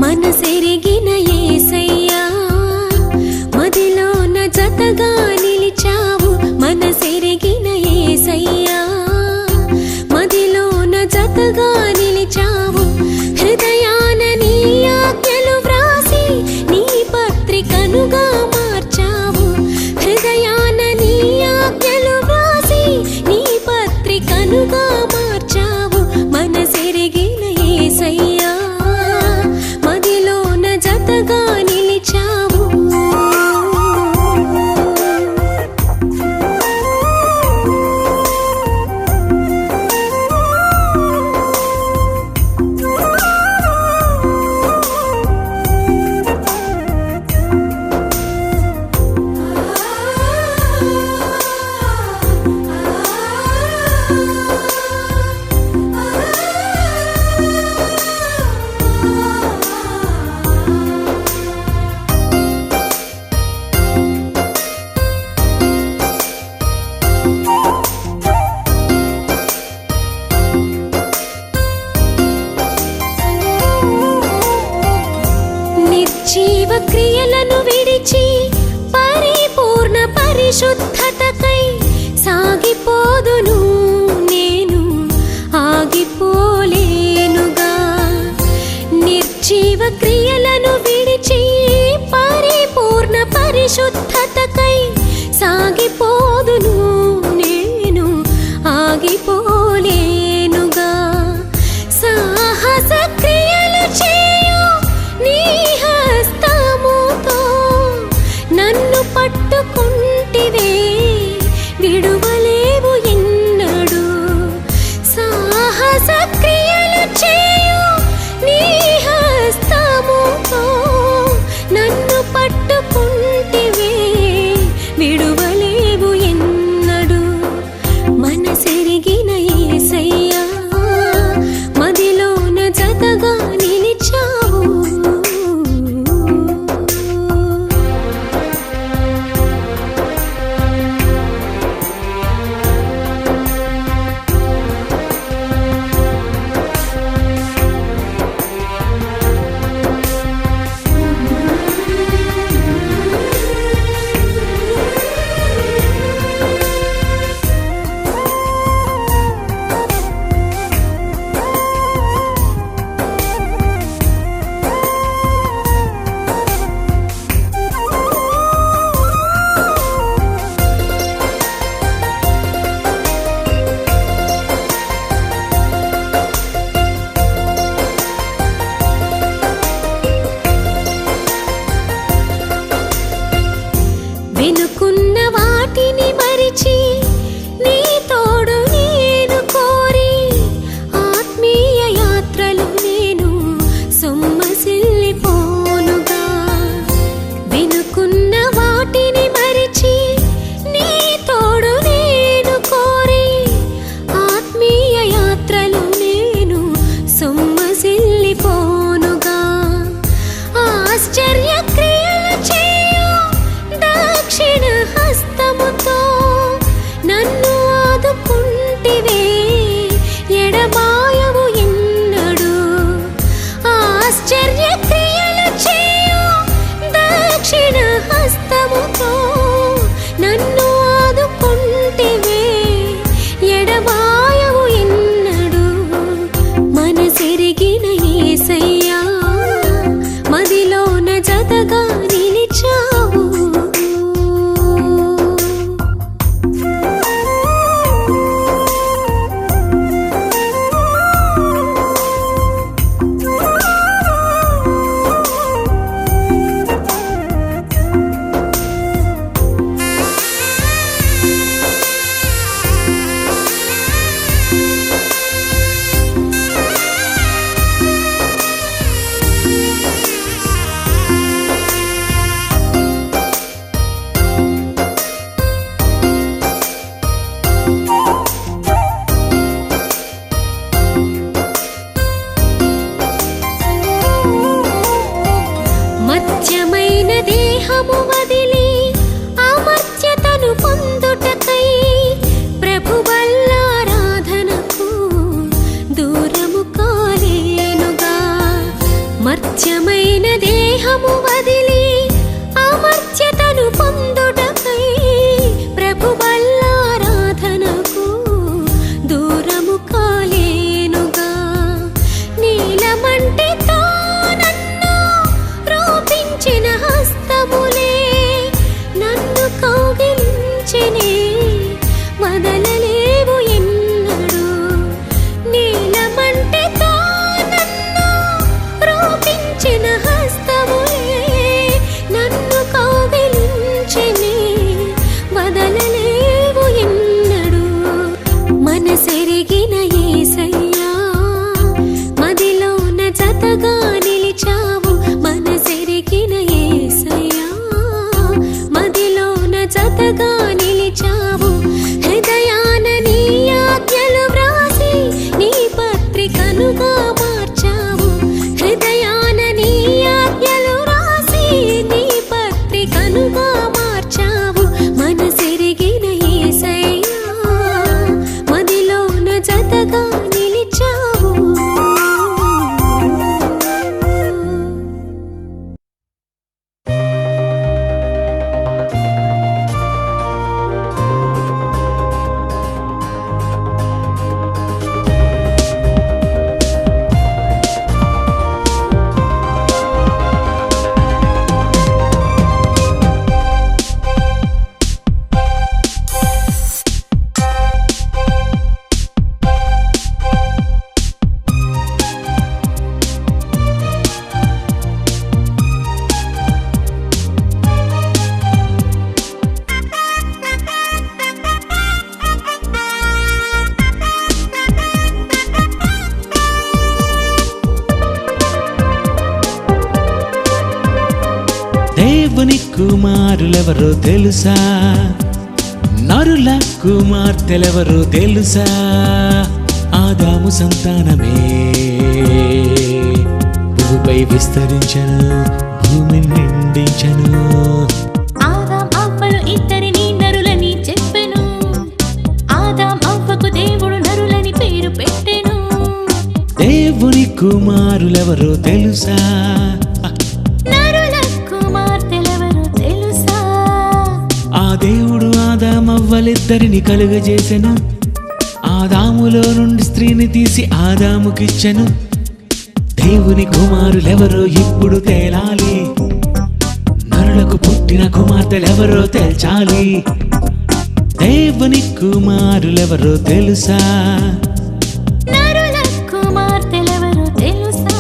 మనసెరిగిన యేసయ్యా మదిలోన జతగా నిలిచావు. మనసెరిగిన యేసయ్యా మదిలోన జతగా నిలిచావు. హృదయాన నీ ఆజ్ఞలు వ్రాసి నీ పత్రికనుగా మార్చావు. హృదయాన నీ ఆజ్ఞలు వ్రాసి నీ పత్రికనుగా మార్చావు. మనసెరిగిన యేసయ్యా మదిలోన జతగా నిలిచావు. నిర్జీవ క్రియలను విడిచి పరిపూర్ణ పరిశుద్ధతకై సాగిపోదును నేను, ఆగిపోలేనుగా. నిర్జీవ క్రియలను విడిచి పరిపూర్ణ పరిశుద్ధతకై సాగిపోదును నేను, ఆగిపోలేనుగా. సాహస క్రియలు చేయు నీ హస్తముతో నన్ను పట్టుకుంటివే, విడువలేవు ఎన్నడు. సాహస క్రియలు చేయు నీ హస్తముతో నన్ను పట్టుకుంటివే, విడువలేవు ఎన్నడు. మనసెరిగిన యేసయ్యా మదిలోన జతగా నిలిచావు. వెనుకున్న వాటిని మరిచి నీ తోడు నేను కోరి, ఆత్మీయ యాత్రలు నేను సొమ్మసిల్లిపోనుగా. వెనుకున్న వాటిని మరిచి నీ తోడు నేను కోరి, ఆత్మీయ యాత్రలు నేను సొమ్మసిల్లిపోనుగా. ఆశ్చర్య క్రియలు చేయు దక్షిణ హస్తముతో నన్ను ఆదుకుంటువే, జతగా నిలిచావు హృదయాన నీ ఆజ్ఞలు వ్రాసి నీ పత్రికనుగా మార్చావు హృదయాన నీ ఆజ్ఞలు వ్రాసి నీ పత్రికనుగా మార్చావు మనసెరిగిన యేసయ్యా మదిలోన జతగా నిలిచావు దేవుని కుమారులెవరో తెలుసా నరుల కుమార్తెలెవరో తెలుసా ఆదాము సంతానమే భూమిపై విస్తరించను భూమిని నిండించను ఆదాం అవ్వలు ఇద్దరిని నరులని చెప్పెను ఆదాం అవ్వకు దేవుడు నరులని పేరు పెట్టెను దేవుని కుమారులెవరో తెలుసా నరుల కుమార్తెలెవరో తెలుసా ఆ దేవుడు ఆదామవ్వలిద్దరిని కలుగజేసెను ఆదాములో నుండి స్త్రీని తీసి ఆదాముకిచ్చెను దేవుని కుమారులెవరో ఇప్పుడు తేలాలి నరులకు పుట్టిన కుమార్తెలెవరో తేల్చాలి దేవుని కుమారులెవరో తెలుసా నరుల కుమార్తెలెవరో తెలుసా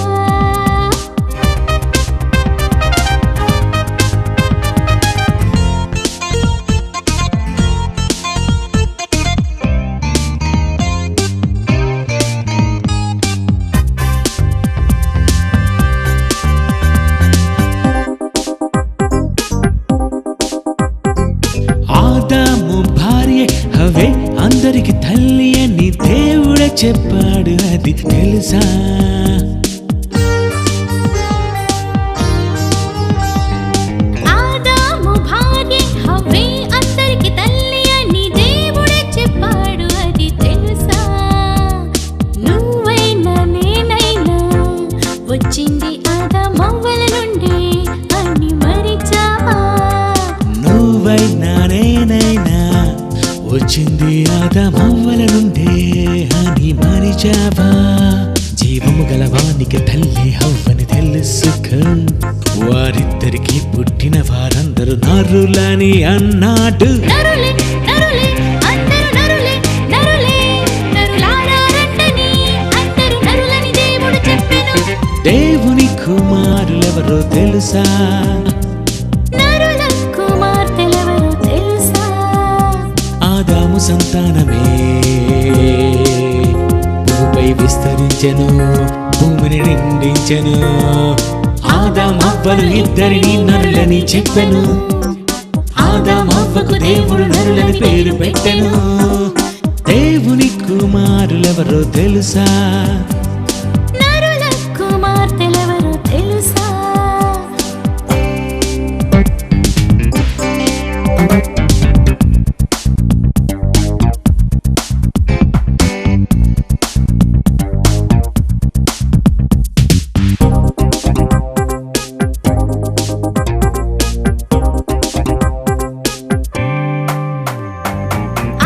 ఆదాము భార్య హవ్వే అందరికి తల్లి అని దేవుడే చెప్పాడు అది తెలుసా ఆదాము భార్య హవ్వే అందరికి తల్లి అని దేవుడే చెప్పాడు అది తెలుసా నువ్వైనా నేనైనా వచ్చింది ఆదామవ్వల నుండి అని మరిచావా నువ్వైనా నేనైనా వచ్చింది ఆదామవ్వల నుండే అని మరిచావా జీవము గలవానికి తల్లి హవ్వని తెలుసుకో వారిద్దరికి పుట్టిన వారందరూ నరులని అన్నాడు నరులే నరులే అందరూ నరులే నరులే నరులారారంటని అందరూ నరులని దేవుడు చెప్పెను దేవుని కుమారులెవరో తెలుసా నరుల కుమార్తెలెవరో తెలుసా ఆదాము సంతానమే భూమిపై విస్తరించెను భూమిని నిండించెను ఆదామవ్వలు ఇద్దరిని నరులని చెప్పెను ఆదామవ్వకు దేవుడు నరులని పేరు పెట్టెను దేవుని కుమారులెవరో తెలుసా నరుల కుమార్తెలెవరో తెలుసా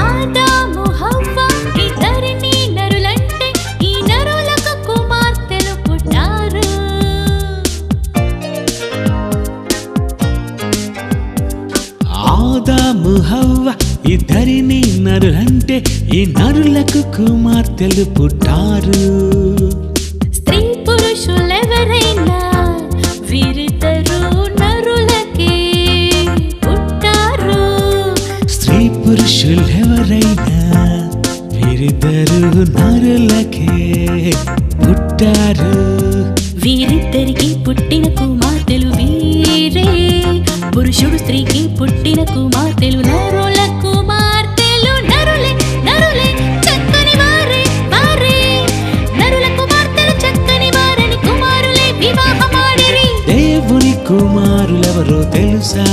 ఆదాము హవ్వ ఇద్దరిని నరులంటే ఈ నరులకు కుమార్తెలు పుట్టారు ఆదాము హవ్వ ఇద్దరిని నరులంటే ఈ నరులకు కుమార్తెలు పుట్టారు స్త్రీ పురుషులెవరైనా వీరిద్దరూ నరులకే పుట్టారు స్త్రీ పురుషులెవరైనా వీరిద్దరు నరులకే పుట్టారు వీరిద్దరికి పుట్టిన కుమార్తెలు వీరే పురుషుడు స్త్రీకి పుట్టిన కుమార్తెలు నరుల కుమార్తెలు నరులే నరులే చక్కని వారే వారే నరుల కుమార్తెలు చక్కని వారని కుమారులే వివాహమాడిరి. దేవుని కుమారులెవరో తెలుసా?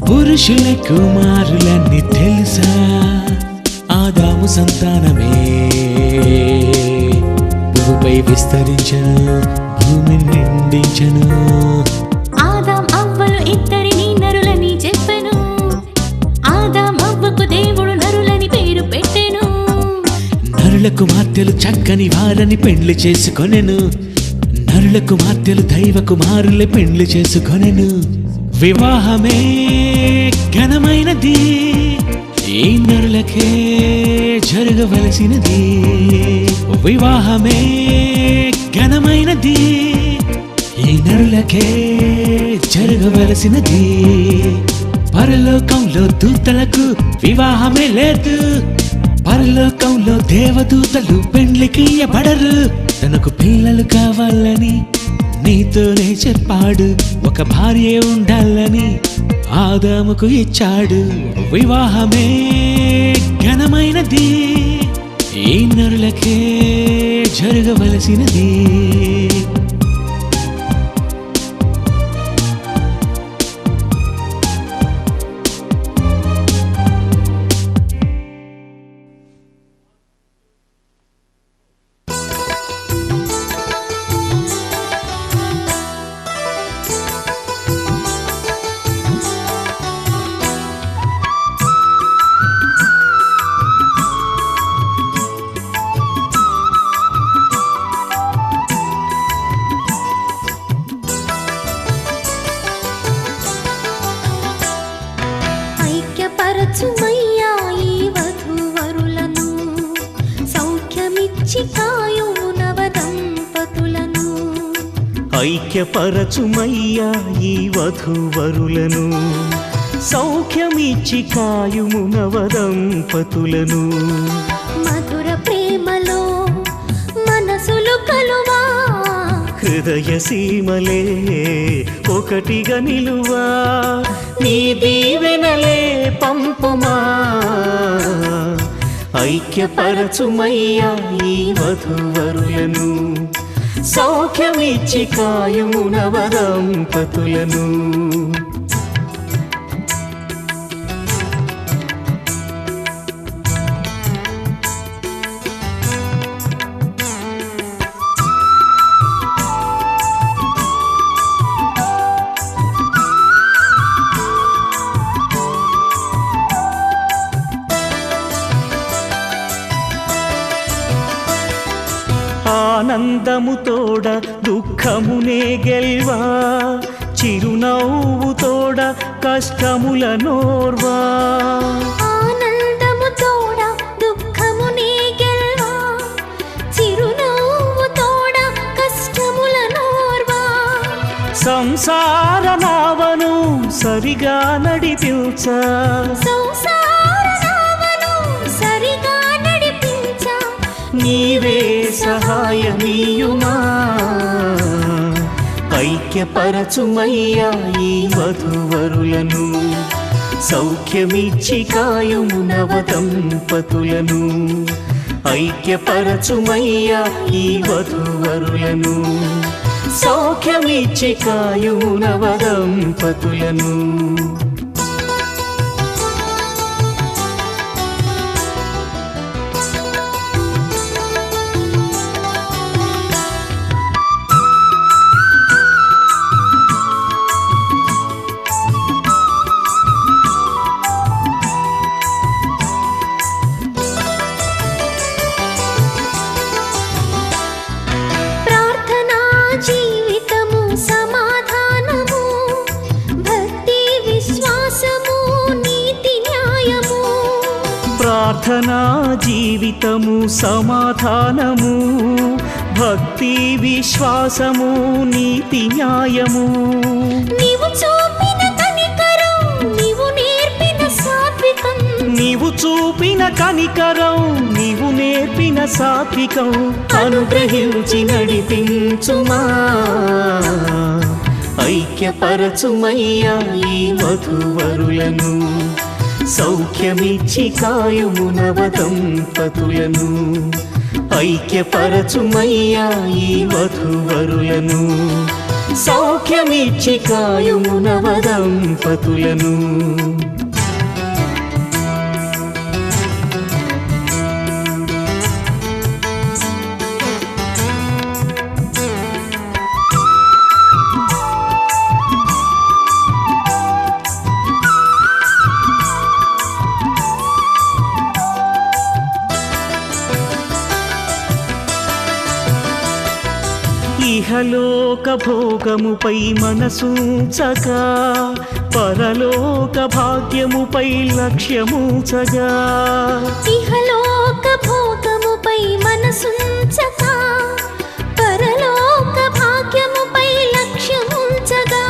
పురుషుల కుమారులన్నీ తెలుసా? ఆదాము సంతానమే భూమిపై విస్తరించను, భూమిని నిండించను. ఆదాం అవ్వలు ఇద్దరిని నరులని చెప్పెను. ఆదాం అవ్వకు దేవుడు నరులని పేరు పెట్టెను. నరుల కుమార్తెలు చక్కని వారని పెండ్లి చేసుకొనెను. నరుల కుమార్తెలు దైవ కుమారులే పెండ్లి చేసుకొనెను. వివాహమే ఘనమైనది, ఈ నరులకే జరగవలసినది. వివాహమే ఘనమైనది, ఈ నరులకే జరగవలసినది. పరలోకంలో దూతలకు వివాహమే లేదు. పరలోకంలో దేవదూతలు పెండ్లికి ఇయ్యబడరు. తనకు పిల్లలు కావాలని నీతోనే చెప్పాడు. ఒక భార్య ఉండాలని ఆదాముకు ఇచ్చాడు. వివాహమే ఘనమైనది, ఈ నరులకే జరగవలసినది. ఐక్యపరచుమయ్యా ఈ వధూవరులను, సౌఖ్యమిచ్చి కాయుము నవదంపతులను. ఐక్యపరచుమయ్యా ఈ వధూవరులను, సౌఖ్యమిచ్చి కాయుము నవదంపతులను. మధుర ప్రేమలో మనసులు కలువా, హృదయ సీమలే ఒకటిగా నిలువా. నీ దీవెనలే పంపుమా, ఐక్యపరచుమయ్యా ఈ వధూవరులను, సౌఖ్యమిచ్చి కాయుము నవదంపతులను. ఆనందము తోడ దుఃఖమునే గెల్వా, చిరునవ్వు తోడ కష్టముల నోర్వా. ఆనందము తోడ దుఃఖమునే గెల్వా, చిరునవ్వు తోడ కష్టముల నోర్వా. సంసార నావను సరిగా నడిపించ, సంసార నావను సరిగా నడిపించ. నీవే సహాయమీయుమా, ఐక్యపరచుమయ్యా ఈ వధూవరులను, సౌఖ్యమిచ్చి కాయుము నవదంపతులను. ఐక్యపరచుమయ్యా ఈ వధూవరులను, సౌఖ్యమిచ్చి కాయుము నవదంపతులను. ప్రార్థనా జీవితము సమాధానము, భక్తి విశ్వాసము నీతి న్యాయము. నీవు చూపిన కనికరం, నీవు నేర్పిన సాత్వికం, నీవు చూపిన కనికరం, నీవు నేర్పిన సాత్వికం అనుగ్రహించి నడిపించుమా, ఐక్యపరచుమయ్యా ఈ వధూవరులను సౌఖ్యమిచ్చి కాయుము నవదంపతులను ఐక్యపరచుమయ్యా ఈ వధూవరులను సౌఖ్యమిచ్చి కాయుము నవదంపతులను ఇహలోక భోగముపై మనసుంచగా పరలోక భాగ్యముపై లక్ష్యముంచగా ఇహలోక భోగముపై మనసుంచగా పరలోక భాగ్యముపై లక్ష్యముంచగా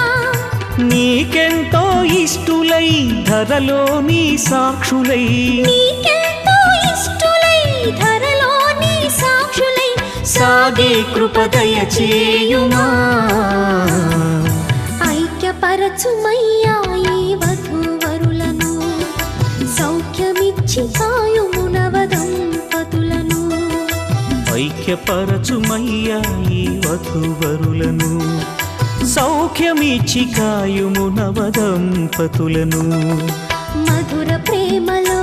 నీకెంతో ఇష్టులై ధరలో నీ సాక్షులై నీకెంతో ఇష్టులై ధరలో నీ సాక్షులై సాగే కృపదయ చేయుమా ఐక్యపరచుమయ్యా ఈ వధూవరులను సౌఖ్యమిచ్చి కాయుము నవదంపతులను ఐక్యపరచుమయ్యా ఈ వధూవరులను సౌఖ్యమిచ్చి కాయుము నవదంపతులను మధుర ప్రేమలో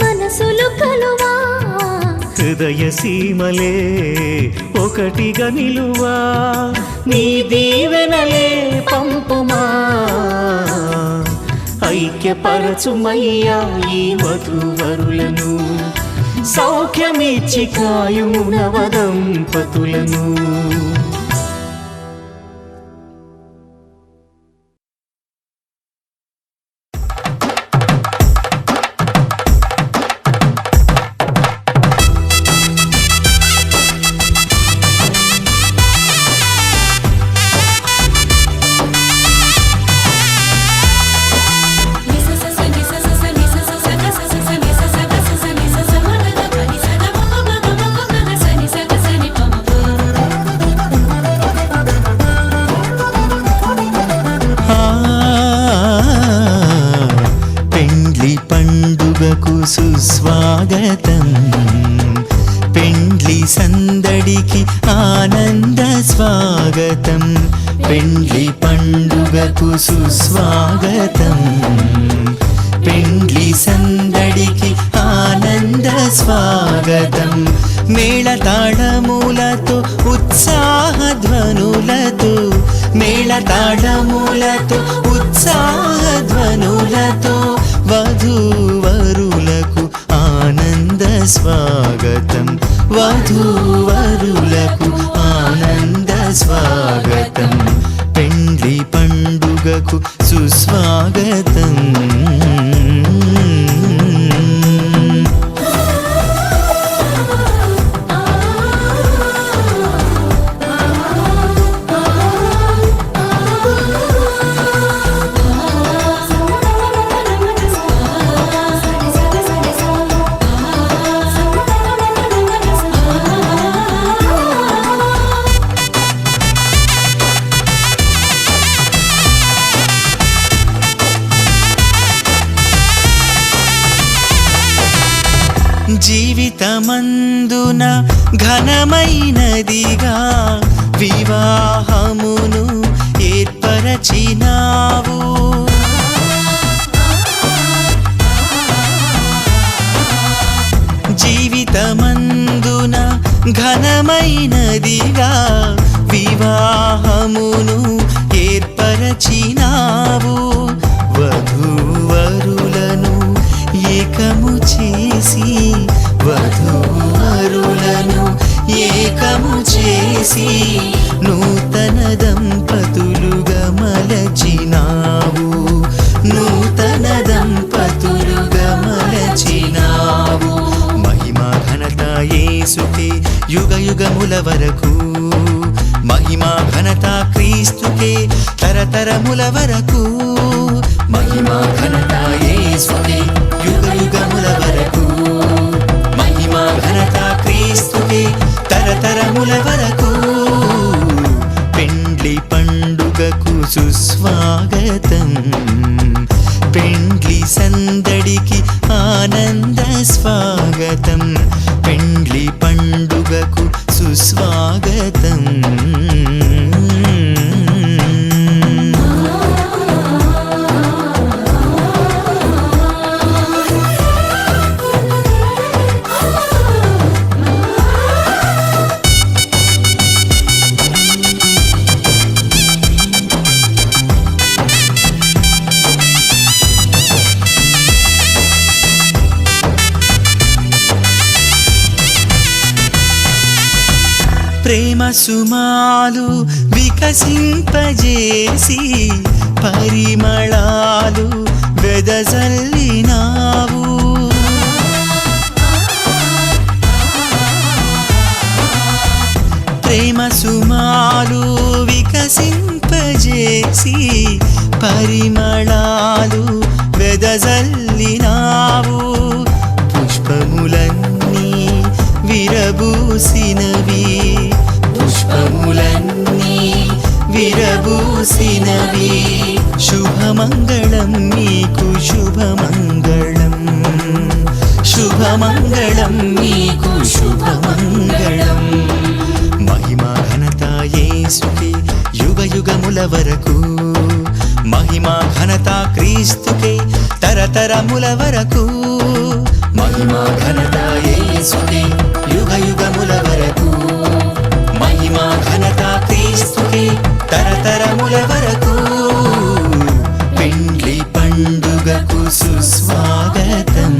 మనసులు కలువా హృదయ సీమలే ఒకటిగా నిలువా నీ దీవెనలే పంపుమా ఐక్యపరచుమయ్యా ఈ వధూవరులను సౌఖ్యమిచ్చి కాయుము నవదంపతులను సుస్వాగతం పెండ్లి సందడికి ఆనంద స్వాగతం పెండ్లి పండుగకు సుస్వాగతం పెండ్లి సందడికి ఆనంద స్వాగతం మేళతాళములతో ఉత్సాహధ్వనులతో మేళతాళములతో ఉత్సాహధ్వనులతో వధూవరులకు ఆనంద స్వాగతం వధూవరులకు ఆనంద స్వాగతం పెండ్లి పండుగకు సుస్వాగతం జీవితమందున ఘనమైనదిగా వివాహమును ఏర్పరచినావు జీవితమందున ఘనమైనదిగా వివాహమును ఏర్పరచినావు వధూవరులను ఏకము చేసి వధూవరులను ఏకము చేసి నూతన దంపతులుగా మలచినావు నూతన దంపతులుగా మలచినావు మహిమా ఘనత యేసుకే యుగ యుగముల వరకు మహిమా ఘనత క్రీస్తుకే తరతరముల వరకు మహిమా ఘనత యేసుకే యుగ యుగముల వరకు మహిమా ఘనత క్రీస్తుకే తరతరముల వరకు పెండ్లి పండుగకు సందడికి ఆనంద స్వాగతం, పెండ్లి పండుగకు సుస్వాగతం. ప్రేమ సుమాలు వికసింపజేసి పరిమళాలు వెదజల్లినావు. ప్రేమ సుమాలు వికసింపజేసి పరిమళాలు వెదజల్లినావు. పుష్పములన్నీ విరబూసినవి, పుష్పములన్నీ విరబూసినవి. శుభమంగళం నీకు శుభమంగళం, శుభమంగళం నీకు శుభమంగళం. మహిమా ఘనత యేసుకే యుగ యుగముల వరకు, మహిమా ఘనత క్రీస్తుకే తరతరముల వరకు. మహిమా ఘనత యేసుకే యుగ యుగముల వరకు, మహిమా ఘనత క్రీస్తుకే తరతరముల వరకు. పెండ్లి పండుగకు సుస్వాగతం,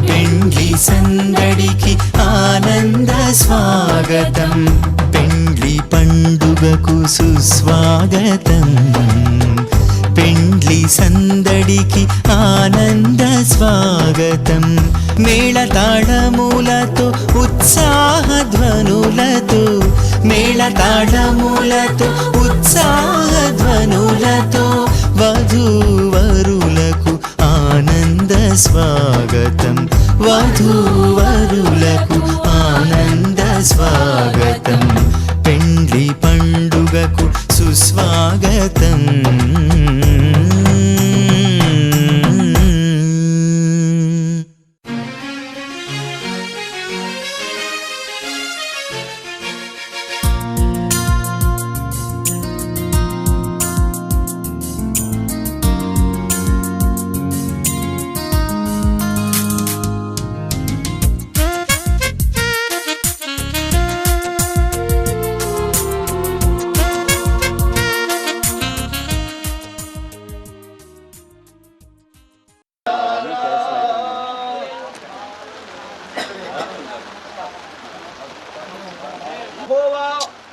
పెండ్లి సందడికి ఆనంద స్వాగతం, పెండ్లి పండుగకు సుస్వాగతం, పెండ్లి సందడికి ఆనంద స్వాగతం. మేళతాళములతో ఉత్సాహధ్వనులతో, మేళతాళములతో ఉత్సాహధ్వనులతో వధూవరులకు ఆనంద స్వాగతం, వధూవరులకు ఆనంద స్వాగతం, పెండ్లి పండుగకు సుస్వాగతం.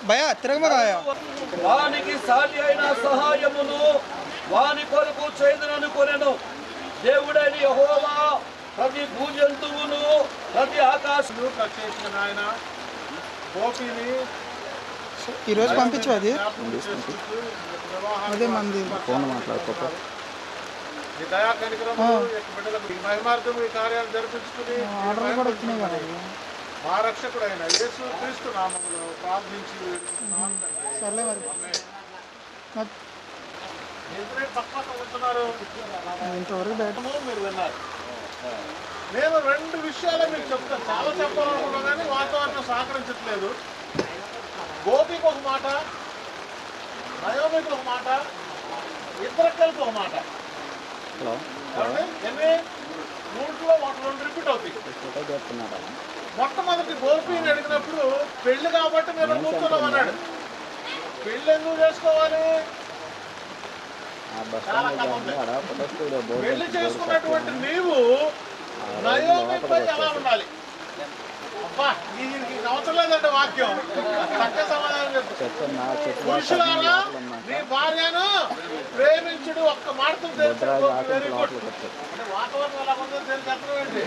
భయ తిరగమరాయ వానికి సాటి అయిన సహాయమును వాని కొరకు చేదుననుకొనెను. దేవుడైన యెహోవా ప్రతి భూజంతువును ప్రతి ఆకాశము కట్టేసిన ఆయన గోపిని ఈరోజు పంపించు. అది అదే మంది ఫోన్ మాట్లాడుకో. దయా కనికరము బిడ్డలకు మహిమార్థం ఈ కార్యాలు జరిపించుకుని ఆర్డర్లు కూడా వచ్చినాయి కదా. మా రక్షకుడైన యేసు క్రీస్తు నామములో ప్రార్థించి సర్లే మరి ఇంతవరకు బయట మీరు విన్నారు. నేను రెండు విషయాలు మీకు చెప్తాను. చాలా చెప్పాలనుకున్నా కానీ వాతావరణం సహకరించట్లేదు. గోపికి ఒక మాట, నయోమికి ఒక మాట, ఇద్దరికి కలిపి ఒక మాట. ఎన్ని మూడులో ఒక రెండు రిపీట్ అవుతాయి. మొట్టమొదటి గోపిని అడిగినప్పుడు పెళ్లి కాబట్టి నేను కూర్చున్నాం అన్నాడు. పెళ్లి ఎందుకు చేసుకోవాలి? పెళ్లి చేసుకున్నటువంటి నీవు నయోమిపై ఎలా ఉండాలి? అబ్బా నీకు అవసరం లేదంటే వాక్యం చక్కగా సమాధానం చెప్తున్నా. పురుషులారా నీ భార్యను ప్రేమించుడు ఒక్క మాటతో వెరీ గుడ్. అంటే వాతావరణం ఎలా ఉందో చెప్పండి.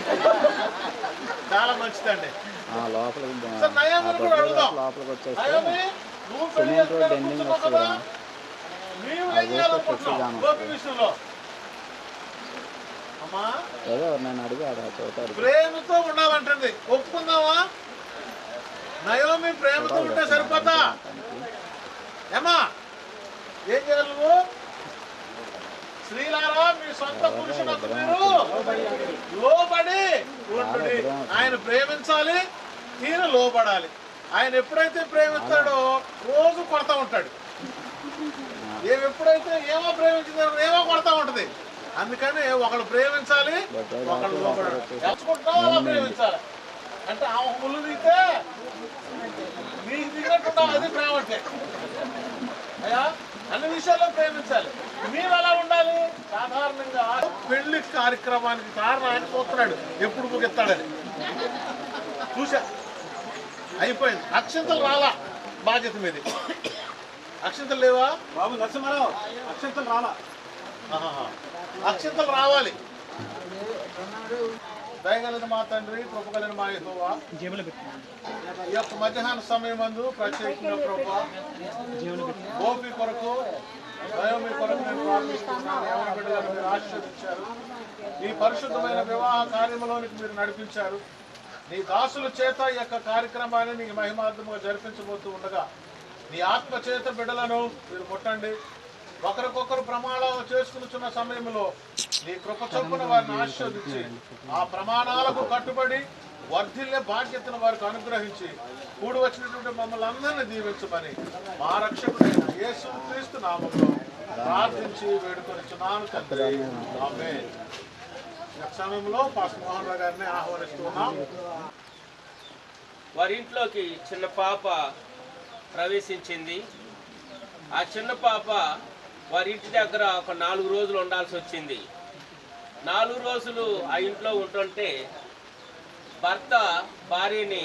చాలా మంచిదండి. సార్ నయోమిని కూడా అడుగుదాం. నయోమి నువ్వు పెళ్లి చేసుకున్నావు కదా, నీవు ఏం చేయాలనుకుంటున్నావు గోపి విషయంలో? అమ్మా ప్రేమతో ఉండాలంటుంది. ఒప్పుకుందామా? నయోమి ప్రేమతో ఉంటే సరిపోతా? ఏమా ఏం చేయాలి నువ్వు? స్త్రీలారా మీ సొంత పురుషులకు మీరు లోబడి ఉండుడి. ఆయన ప్రేమించాలి, ఈయన లోబడాలి. ఆయన ఎప్పుడైతే ప్రేమిస్తాడో రోజు కొడతా ఉంటాడు. ఎప్పుడైతే ఏమో ప్రేమించిందో ఏమో కొడతా ఉంటది. అందుకని ఒకళ్ళు ప్రేమించాలి, ఒకళ్ళు లోబడాలి. ఎంచుకుంటున్నావు అలా ప్రేమించాలి. అంటే ఆ ముళ్ళు దిగితే నీకు దిగినట్టున్నావు, అది ప్రేమ అంటే. అయ్యా అన్ని విషయాల్లో ప్రేమించాలి. మీరు అలా ఉండాలి. సాధారణంగా పెళ్లి కార్యక్రమానికి కారణం ఆయన చూస్తున్నాడు ఎప్పుడు ముగిస్తాడని. చూసా, అయిపోయింది. అక్షంతలు రాలా, బాధ్యత మీది. అక్షంతలు లేవా బాబు నరసింహారావు? అక్షంతలు రాలా. అక్షంతలు రావాలి. దయగలిగిన మా తండ్రి, కృపగలిగిన మా యెహోవా, ఈ యొక్క మధ్యాహ్న సమయం మందు ప్రత్యేకంగా ప్రభువా గోపి కొరకు, నయోమి కొరకు నేను ప్రార్థిస్తున్నాను. ఎవరి బిడ్డలను మీరు ఆశీర్వదించారు. ఈ పరిశుద్ధమైన వివాహ కార్యములోనికి మీరు నడిపించారు. నీ దాసుల చేత ఈ యొక్క కార్యక్రమాన్ని నీ మహిమార్థముగా జరిపించబోతూ ఉండగా నీ ఆత్మ చేత బిడ్డలను మీరు ముట్టండి. ఒకరికొకరు ప్రమాణాలు చేసుకున్న సమయంలో నీ కృప చొప్పున వారిని ఆశీర్వదించి ఆ ప్రమాణాలకు కట్టుబడి వర్ధిల్లే బాధ్యతను వారికి అనుగ్రహించి కూడి వచ్చినటువంటి మమ్మల్ని అందరినీ దీవించమని మా రక్షకుడైన యేసు క్రీస్తు నామములో ప్రార్థించి వేడుకొనిచున్నాను తండ్రి. ఆమేన్. ఈ సమయంలో పాస్టర్ మోహన్ రావు గారిని ఆహ్వానిస్తున్నాం. వారి ఇంట్లోకి చిన్న పాప ప్రవేశించింది. ఆ చిన్న పాప వారి ఇంటి దగ్గర ఒక 4 రోజులు ఉండాల్సి వచ్చింది. 4 రోజులు ఆ ఇంట్లో ఉంటుంటే భర్త భార్యని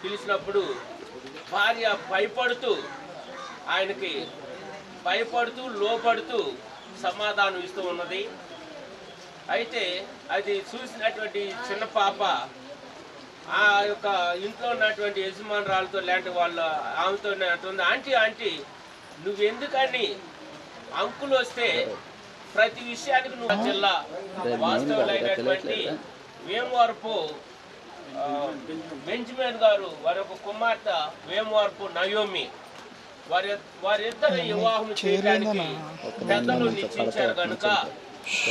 పిలిచినప్పుడు భార్య ఆయనకి భయపడుతూ లోపడుతూ సమాధానం ఇస్తూ ఉన్నది. అయితే అది చూసినటువంటి చిన్న పాప ఆ యొక్క ఇంట్లో ఉన్నటువంటి యజమానురాలతో లాంటి వాళ్ళ ఆమెతో అంటుంది, ఆంటీ నువ్వెందుకని అంకులు వస్తే ప్రతి విషయానికి నువ్వు జిల్లా వాస్తవులైనటువంటి వేమవరపు బెంజమిన్ గారు వారి యొక్క కుమార్తె వేమవరపు నయోమి వారిద్దరు వివాహం చేయడానికి పెద్దలు నిశ్చయించారు కనుక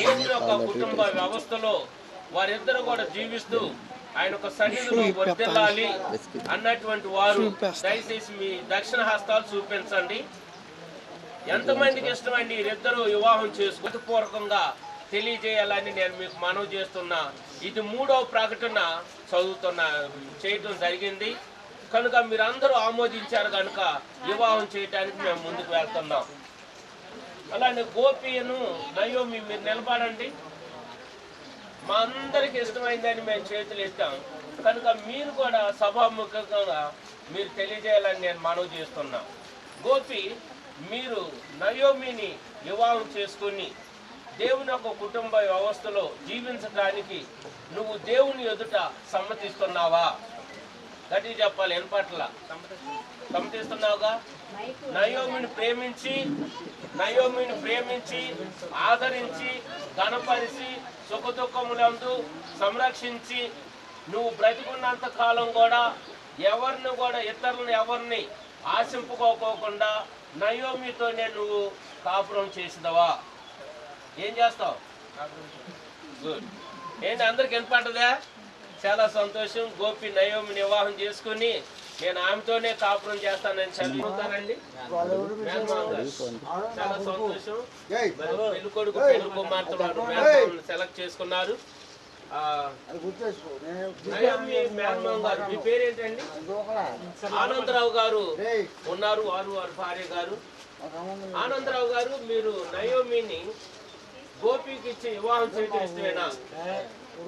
దేవుని యొక్క కుటుంబ వ్యవస్థలో వారిద్దరు కూడా జీవిస్తూ ఆయన ఒక సన్నిధిలో వర్ధిల్లాలి అన్నటువంటి వారు దయచేసి మీ దక్షిణ హస్తాలు చూపించండి. ఎంతమందికి ఇష్టమండి వీరిద్దరూ వివాహం పూర్వకంగా తెలియజేయాలని నేను మీకు మనవి చేస్తున్నా. ఇది 3వ ప్రకటన చేయటం జరిగింది కనుక మీరందరూ ఆమోదించారు కనుక వివాహం చేయడానికి మేము ముందుకు వెళ్తున్నాం. అలానే గోపిను నయోమి మీరు నిలబడండి. మా అందరికి ఇష్టమైందని మేము చేతులు ఎత్తాం కనుక మీరు కూడా సభాముఖంగా మీరు తెలియజేయాలని నేను మనవి చేస్తున్నా. గోపి మీరు నయోమిని వివాహం చేసుకుని దేవుని యొక్క కుటుంబ వ్యవస్థలో జీవించడానికి నువ్వు దేవుని ఎదుట సమ్మతిస్తున్నావా? గట్టిగా చెప్పాలి. ఎనపట్ల సమ్మతిస్తున్నావుగా? నయోమిని ప్రేమించి ఆదరించి గణపరిచి సుఖదుఖములందు సంరక్షించి నువ్వు బ్రతికున్నంత కాలం కూడా ఇతరులను ఎవరిని ఆశింపుకోకుండా నయోమితోనే నువ్వు కాపురం చేసినవా? ఏం చేస్తావు? గుడ్. ఏంటి అందరికి వినపడ్డదా? చాలా సంతోషం. గోపి నయోమిని వివాహం చేసుకుని నేను ఆమెతోనే కాపురం చేస్తానని చదువుతానండి. చాలా సంతోషం. పెళ్లి కొడుకు పెళ్లి కుమార్తెలు సెలెక్ట్ చేసుకున్నారు. నయోమి మేనమామ గారు మీ పేరేంటండి? ఆనందరావు గారు ఉన్నారు, వారి భార్య గారు. ఆనందరావు గారు మీరు నయోమిని గోపికి ఇచ్చి వివాహం చేయడం ఇష్టమేనా?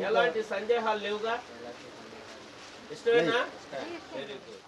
ఎలాంటి సందేహాలు లేవుగా? ఇష్టమేనా? Very good.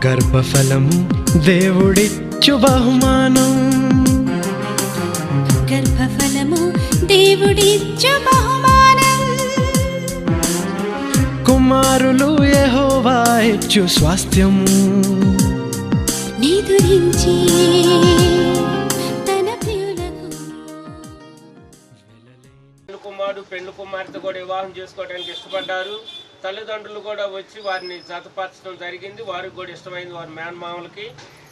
గర్భఫలము దేవుడిచ్చు బహుమానం, గర్భఫలము దేవుడిచ్చు బహుమానం, కుమారులు యెహోవా ఇచ్చు స్వాస్థ్యము, నిదురించి తన ప్రియులకు. పెళ్లి కుమారుడు పెళ్లి కుమార్తె కూడా వివాహం చేసుకోవడానికి ఇష్టపడ్డారు. తల్లిదండ్రులు కూడా వచ్చి వారిని జతపరచడం జరిగింది. వారికి కూడా ఇష్టమైంది వారి మేనమామలకి.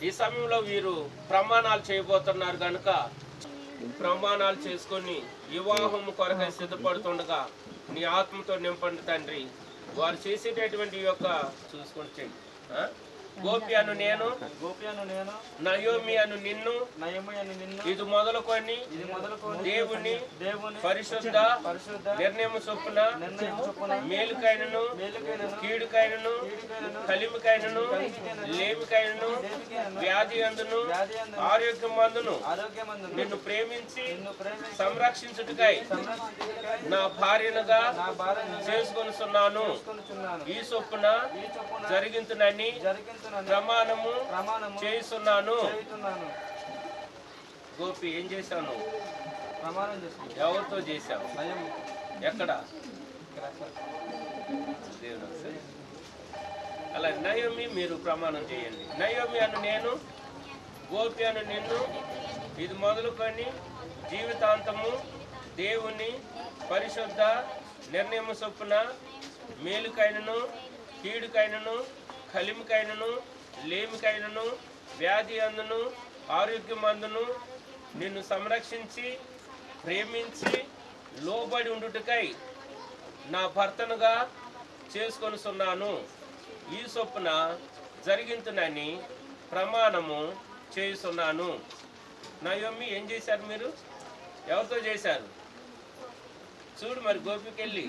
ఈ సమయంలో వీరు ప్రమాణాలు చేయబోతున్నారు కనుక ప్రమాణాలు చేసుకొని వివాహం కొరకై సిద్ధపడుతుండగా నీ ఆత్మతో నింపండి తండ్రి. వారు చేసేటటువంటి యొక్క చూసుకుంటే గోపి అను నేను నయోమి అను నిన్ను ఇది మొదలుకొని దేవుని పరిశుద్ధ నిర్ణయం చొప్పున మేలుకైనను కీడుకైనను కలిమికైనను లేమికైనను వ్యాధి అందును ఆరోగ్యమందును నిన్ను ప్రేమించి సంరక్షించుటకై నా భార్యనుగా చేసుకొనుచున్నాను. ఈ చొప్పున జరిగించునని ప్రమాణము చేస్తున్నాను. గోపి ఏం చేశాను? ఎవరితో చేశావు? ఎక్కడ? అలా నయోమి మీరు ప్రమాణం చేయండి. నయోమి అను నేను గోపి అను నిన్ను ఇది మొదలుకొని జీవితాంతము దేవుని పరిశుద్ధ నిర్ణయము చొప్పున మేలుకైనను కీడుకైనను కలిమికైనను లేమికైనను వ్యాధి అందును ఆరోగ్యమందును నిన్ను సంరక్షించి ప్రేమించి లోబడి ఉండుటకై నా భర్తనుగా చేసుకొనుచున్నాను. ఈ చొప్పున జరిగించునని ప్రమాణము చేస్తున్నాను. నయోమి ఏం చేశారు? మీరు ఎవరితో చేశారు? చూడు మరి గోపికి వెళ్ళి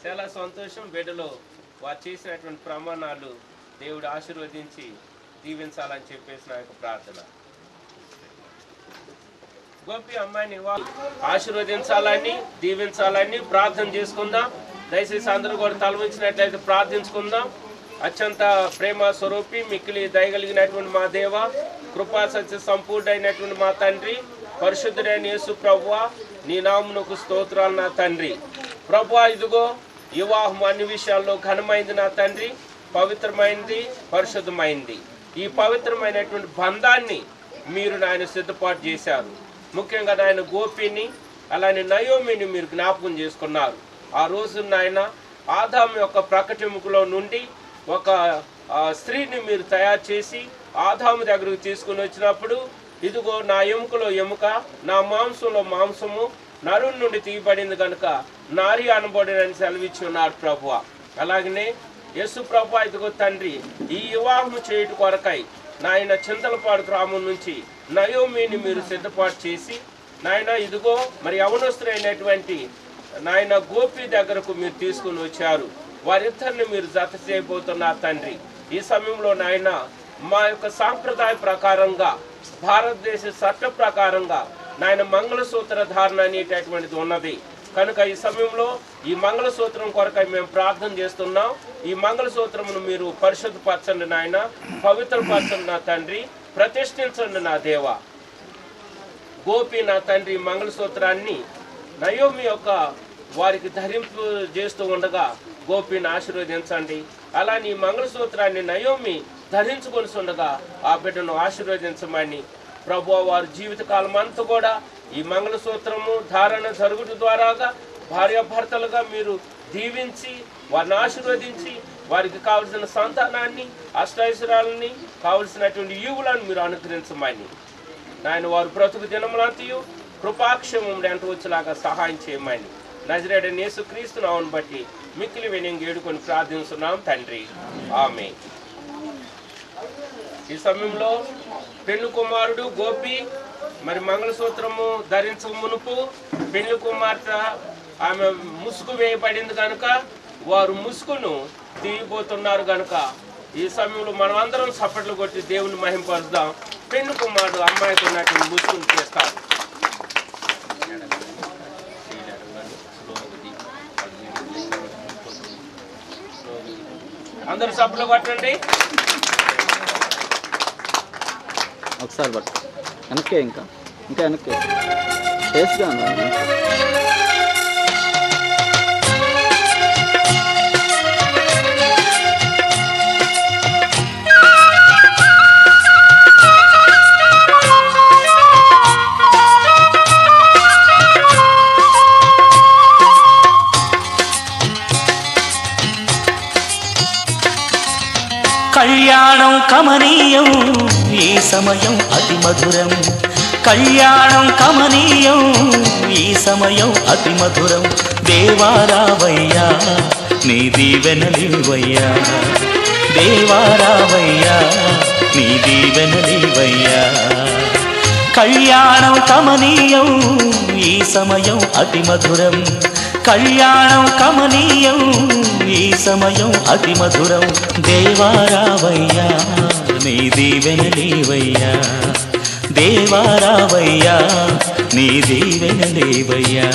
చాలా సంతోషం. బిడ్డలో వారు చేసినటువంటి ప్రమాణాలు దేవుడు ఆశీర్వదించి దీవించాలని చెప్పేసి నా యొక్క ప్రార్థన. గోపి అమ్మాయిని ఆశీర్వదించాలని దీవించాలని ప్రార్థన చేసుకుందాం. దయచేసి అందరూ కూడా తలవంచినట్లయితే ప్రార్థించుకుందాం. అత్యంత ప్రేమ స్వరూపి మిక్కిలి దయగలిగినటువంటి మా దేవ, కృపా సత్య సంపూర్ణమైనటువంటి మా తండ్రి, పరిశుద్ధుడైన యేసు ప్రభువా, నీ నామమునకు స్తోత్రాలు నా తండ్రి. ప్రభువా, ఇదిగో వివాహం అన్ని విషయాల్లో ఘనమైంది నా తండ్రి, పవిత్రమైంది, పరిశుద్ధమైంది. ఈ పవిత్రమైనటువంటి బంధాన్ని మీరు నాయన సిద్ధపాటు చేశారు. ముఖ్యంగా నాయన గోపిని అలానే నయోమిని మీరు జ్ఞాపకం చేసుకున్నారు. ఆ రోజు నాయన ఆదాము యొక్క ప్రకటములో నుండి ఒక స్త్రీని మీరు తయారు చేసి ఆదాము దగ్గరకు తీసుకుని వచ్చినప్పుడు, ఇదిగో నా ఎముకలో ఎముక, నా మాంసంలో మాంసము నరుని నుండి తీయబడింది కనుక నారి అనబడినని సెలవిచ్చి ఉన్నారు ప్రభువ. అలాగనే యేసు ప్రభు, ఇదిగో తండ్రి, ఈ వివాహం చేయుట కొరకై నాయన చింతలపాడు గ్రామం నుంచి నయోమిని మీరు సిద్ధపాటు చేసి నాయన ఇదిగో మరి యవనస్తులైనటువంటి నాయన గోపి దగ్గరకు మీరు తీసుకుని వచ్చారు. వారిద్దరిని మీరు జత చేయబోతున్నారు తండ్రి. ఈ సమయంలో నాయన మా యొక్క సాంప్రదాయ ప్రకారంగా, భారతదేశ చట్ట ప్రకారంగా నాయన మంగళసూత్ర ధారణ అనేటటువంటిది ఉన్నది కనుక ఈ సమయంలో ఈ మంగళసూత్రం కొరకై మేము ప్రార్థన చేస్తున్నాం. ఈ మంగళసూత్రమును మీరు పరిశుద్ధపరచండి నాయన, పవిత్రపరచండి నా తండ్రి, ప్రతిష్ఠించండి నా దేవ. గోపి నా తండ్రి మంగళసూత్రాన్ని నయోమి యొక్క వారికి ధరింపు చేస్తూ ఉండగా గోపిని ఆశీర్వదించండి. అలానే ఈ మంగళసూత్రాన్ని నయోమి ధరించుకొని ఉండగా ఆ బిడ్డను ఆశీర్వదించమని ప్రభువా, వారి జీవితకాలం అంతా కూడా ఈ మంగళసూత్రము ధారణ జరుగుట ద్వారాగా భార్యాభర్తలుగా మీరు దీవించి వారిని ఆశీర్వదించి వారికి కావలసిన సంతానాన్ని, అష్టైశ్వర్యాలని, కావలసినటువంటి ఈవులను మీరు అనుగ్రహించమని నాయన వారు బ్రతుకు దినములంతయు కృపాక్షేమం ఎంత వచ్చేలాగా సహాయం చేయమని నజరేయుడైన యేసుక్రీస్తు నామమును బట్టి మిక్కిలి వినయంగా వేడుకొని ప్రార్థిస్తున్నాం తండ్రి, ఆమేన్. ఈ సమయంలో పెళ్లి కుమారుడు గోపి మరి మంగళసూత్రము ధరించక మునుపు పెళ్లి కుమార్తె ఆమె ముసుగు వేయబడింది కనుక వారు ముసుగును తీయబోతున్నారు కనుక ఈ సమయంలో మనం అందరం చప్పట్లు కొట్టి దేవుని మహింపరుద్దాం. పెళ్లి కుమారుడు అమ్మాయికి ఉన్నటువంటి ముసుగును చేస్తారు. అందరు సభలో కొట్టండి. ఒకసారి పట్టు వెనక్కే, ఇంకా ఇంకా వెనక్కి ఫేస్గా ఉన్నాను. కళ్యాణం కమనీయం ఈ సమయం అతి మధురం, కళ్యాణం కమనీయం ఈ సమయం అతి మధురం. దేవారావయ్యా నీ దీవెనలివయ్యా, దేవారావయ్యా నీ దీవెనలివయ్యా. కళ్యాణం కమనీయం ఈ సమయం అతి మధురం, కళ్యాణం కమనీయం ఈ సమయం అతి మధురం. దేవారావయ్యా నీ దీవెనలివయ్యా, దేవారావయ్యా నీ దీవెనలివయ్యా.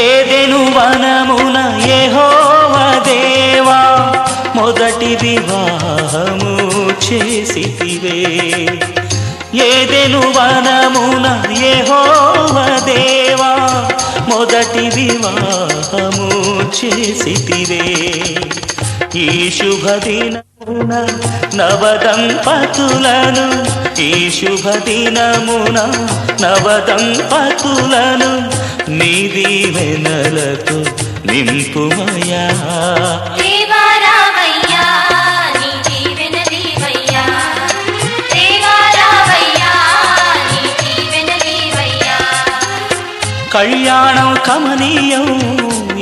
ఏదెను వనమున యెహోవా దేవా మొదటి వివాహము చేసితివే. ఏదెను వనమున యెహోవా దేవా మొదటి వివాహము చేసితివే. ఈ శుభదినమున నవదంపతులను, ఈ శుభదినమున నవదంపతులను నీ దీవెనలతో నింపుమయా. దేవారావయ్యా నీ దీవెనలివయ్యా, దేవారావయ్యా నీ దీవెనలివయ్యా. కళ్యాణం కమనీయం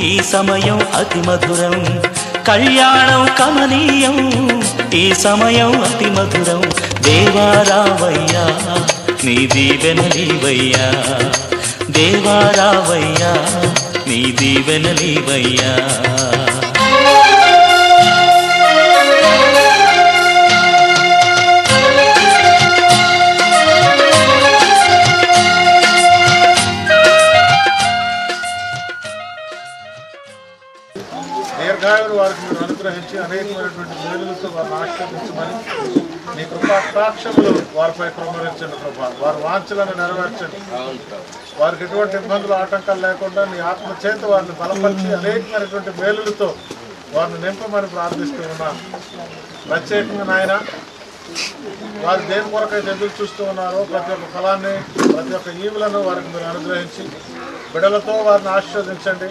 ఈ సమయం అతి మధురం, కళ్యాణం కమనీయం ఈ సమయం అతి మధురం. దేవారావయ్యా నీ దీవెనలివయ్యా, దేవారావయ్యా నీ దీవెనలివయ్యా. దీర్ఘాయువులు వారికి మీరు అనుగ్రహించి అనేకమైనటువంటి మేలులతో వారిని ఆశీర్వదించమని నీ కృపాక్షములు వారిపై కుమ్మరించండి ప్రభా. వారి వాంఛలను నెరవేర్చండి, వారికి ఎటువంటి ఇబ్బందులు ఆటంకాలు లేకుండా నీ ఆత్మ చేత వారిని బలపరిచి అనేకమైనటువంటి మేలులతో వారిని నింపమని ప్రార్థిస్తూ ఉన్నాను. ప్రత్యేకంగా నాయన వారు దేని కొరకైతే ఎదురు చూస్తూ ఉన్నారో ప్రతి ఒక్క ఫలాన్ని, ప్రతి ఒక్క ఈవులను వారికి మీరు అనుగ్రహించి బిడ్డలతో వారిని ఆశీర్వదించండి.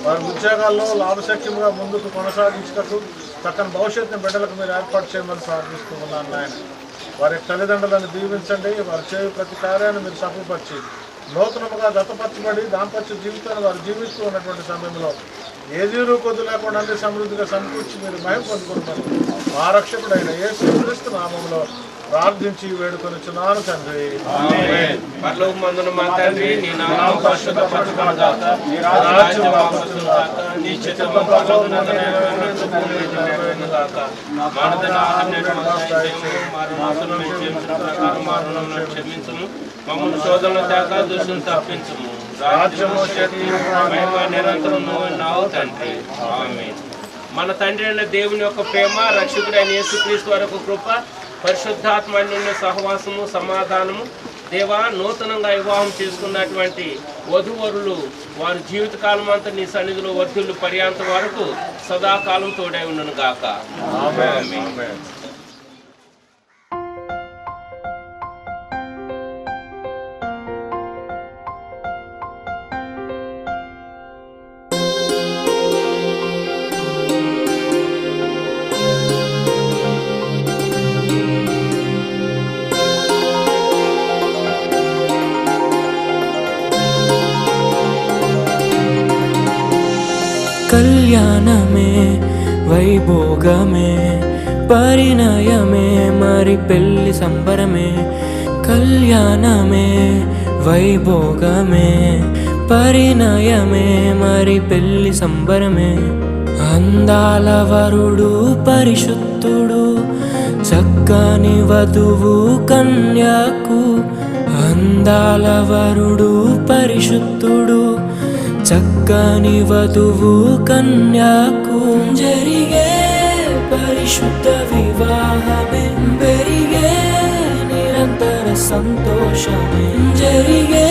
వారి ఉద్యోగాల్లో లాభశక్యంగా ముందుకు కొనసాగించుటకు చక్కని భవిష్యత్తుని బిడ్డలకు మీరు ఏర్పాటు చేయమని ప్రార్థిస్తూ ఉన్నాను నాయన. వారి తల్లిదండ్రులను దీవించండి, వారు చేయు ప్రతి కార్యాన్ని మీరు సఫలపరిచి నూతనముగా గతపరచబడి దాంపత్య జీవితాన్ని వారు జీవిస్తూ ఉన్నటువంటి సమయంలో ఏదీ కొద్దు లేకుండా అన్ని సమృద్ధిగా సమకూర్చి మీరు మహిమ పొందుకుంటారు. మా రక్షకుడైన యేసుక్రీస్తు నామములో ప్రార్థించి వేడుకొనుచున్నాను తండ్రి. పరలోకమందున మా తండ్రి, నీ నామము పరిశుద్ధపరచబడుగాక, నీ రాజ్యం వచ్చుగాక, నీ చిత్తము పరలోకమందు నెరవేరునట్లు భూమిపై నెరవేరునుగాక. మా దినఆహారమును మాకు దయచేయము, మా రుణములను మేము క్షమించిన ప్రకారం మా రుణములను క్షమించుము, మమ్మల్ని శోధనలో తేక దుష్టులను తప్పించుము. రాజ్యము శక్తి మహిమ నిరంతరం నువ్వు తండ్రి. ఆమేన్. మన తండ్రి అయిన దేవుని యొక్క ప్రేమ, రక్షకుడైన యేసుక్రీస్తు వారి యొక్క కృప, పరిశుద్ధాత్మ అన్యోన్య సహవాసము, సమాధానము, దేవా నూతనంగా వివాహం చేసుకున్నటువంటి వధూవరులు వారి జీవితకాలం అంతా నీ సన్నిధిలో వర్ధులు పర్యాంత వరకు సదాకాలం తోడై ఉండను గాక. ఆమేన్. కళ్యాణమే వైభోగమే పరిణయమే మరి పెళ్లి సంబరమే కళ్యాణమే వైభోగమే పరిణయమే మరి పెళ్లి సంబరమే అందాల వరుడు పరిశుద్ధుడు చక్కని వధువు కన్యాకు అందాల వరుడు పరిశుద్ధుడు చక్కని వధువు కన్యాకు జరిగే పరిశుద్ధ వివాహమే పెరిగే నిరంతర సంతోషమే జరిగే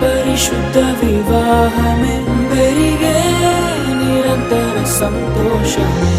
పరిశుద్ధ వివాహమే పెరిగే నిరంతర సంతోషమే